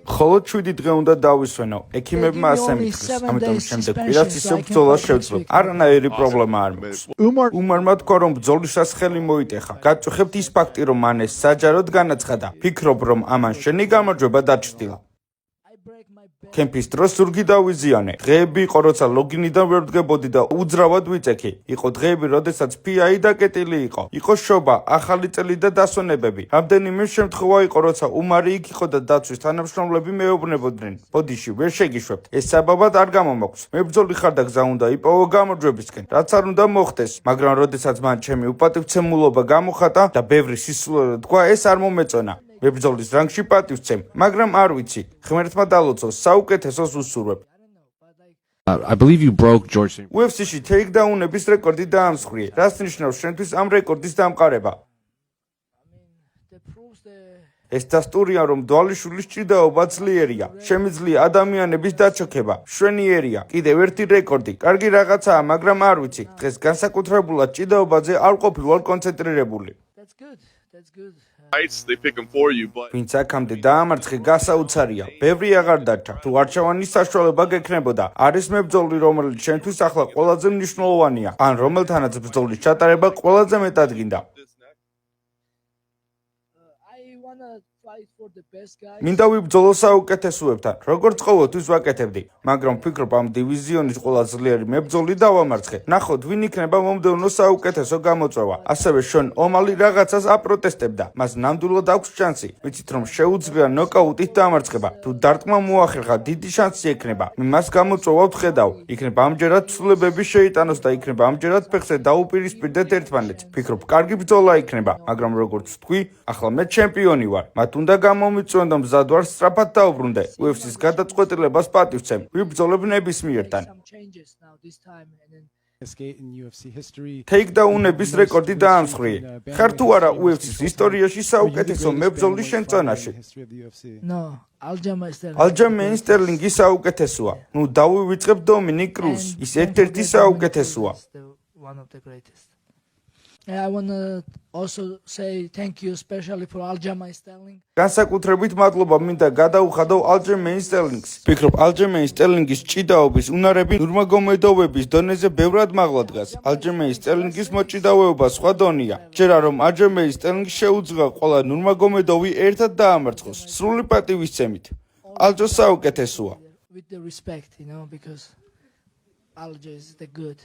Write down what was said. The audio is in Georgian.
Მხოლოდ 7 დღე უნდა დავისვენო. ექიმებმა ასე მითხრეს. ამიტომ შემდეგ პირას ისევ ბრძოლას შევძლებ. არანაირი პრობლემა არ მაქვს. უმარმა თქვა, რომ ბრძოლისას ხელი მოიტეხა. გაწუხებთ ის ფაქტი, რომ მან ეს საჯაროდ განაცხადა. ფიქრობ, რომ ამან შენი გამარჯვება დაჩრდილა. კემპის დროს ზურგი დავიზიანე. დღეები იყო, როცა ლოგინიდან ვერ ვდგებოდი და უძრავად ვიწექი. იყო დღეები, როდესაც ფიაი დაკეტილი იყო. იყო შობა, ახალი წელი და დასვენებები. რამდენიმე შემთხვევა იყო, როცა უმარი იქ იყო და დაცვის თანამშრომლები მეუბნებოდნენ. ბოდიში, ვერ შეგიშვებთ. ეს საბაბად არ გამომაქვს. მებრძოლი ხარ და გზა უნდა იპოვო გამარჯვებისკენ. რაც არ უნდა მოხდეს, მაგრამ როდესაც მან ჩემი უპატივცემულობა გამოხატა და ბევრი სისულელე თქვა, ეს არ მომეწონა. მებრძოლის რანგში პატივცემ, მაგრამ არ ვიცი. ღმერთმა დალოცოს, საუკეთესოს უსურვებ. I believe you broke George St. UFC-ში ტეიქდაუნების რეკორდი დაამსხვრიე. რას ნიშნავს შენთვის ამ რეკორდის დამყარება? ეს დასტურია, რომ დვალიშვილის ჭიდაობა ძლიერია. შემიძლია ადამიანების დაჩოქება. შვენიერია. კიდევ ერთი რეკორდი. კარგი რაღაცაა, მაგრამ არ ვიცი. დღეს განსაკუთრებულად ჭიდაობაზე არ ყოფილვარ კონცენტრირებული. They pick them for you, but ვინც აქამდე დაამარცხე გასაოცარია. ბევრი აღარ დარჩა. თუ არჩევანის საშუალება გექნებოდა, არის მებრძოლი, რომელიც შენთვის ახლა ყველაზე მნიშვნელოვანია, ან რომელთანაც ბრძოლის ჩატარება ყველაზე მეტად გინდა. მინდა ვიბრძოლო საუკეთესოებთან, როგორც ყოველთვის ვაკეთებდი, მაგრამ ვფიქრობ, ამ დივიზიონის ყველა ძლიერი მებრძოლი დავამარცხე. ნახოთ, ვინ იქნება მომდევნო საუკეთესო გამოწვევა. ასევე შონ ომალი რაღაცას აპროტესტებდა. მას ნამდვილად აქვს შანსი. ვიცით, რომ შეუძლია ნოკაუტით დამარცხება. თუ დარტყმა მოახერხა, დიდი შანსი ექნება. მე მას გამოწვევად ვხედავ. იქნება ამჯერად ცვლილებები შეიტანოს და იქნება ამჯერად ფეხზე დაუპირისპირდეთ ერთმანეთს. ვფიქრობ, კარგი ბრძოლა იქნება, მაგრამ როგორც ვთქვი, ახლა მე ჩემპიონი ვარ. მათ უნდა გამომიწვიონ და მზად ვარ სწრაფად დაუბრუნდე. UFC-ს გადაწყვეტილებას პატივცემ. ვიბრძოლებ ნებისმიერთან. ტეიქდაუნების რეკორდი დაამსხვრიე. ხარ თუ არა UFC-ს ისტორიაში საუკეთესო მებრძოლი შენ წონაში? ალჯამეინ სტერლინგი საუკეთესოა. ნუ დავივიწყებ დომინიკ კრუზს. ის ერთ-ერთი საუკეთესოა. I want to also say thank you especially for Aljamain Sterling. განსაკუთრებით მადლობა მინდა გადაუხადო ალჯამეინ სტერლინგს. ვფიქრობ, ალჯამეინ სტერლინგის ჭიდაობის უნარები ნურმაგომედოვების დონეზე ბევრად მაღლა დგას. ალჯამეინ სტერლინგის მოჭიდავეობა სხვა დონეა. ჯერა რომ ალჯამეინ სტერლინგს შეუძლია ყველა ნურმაგომედოვი ერთად დაამარცხოს. სრული პატივისცემით. ალჯო საუკეთესოა. With the respect, because Aljo is the good.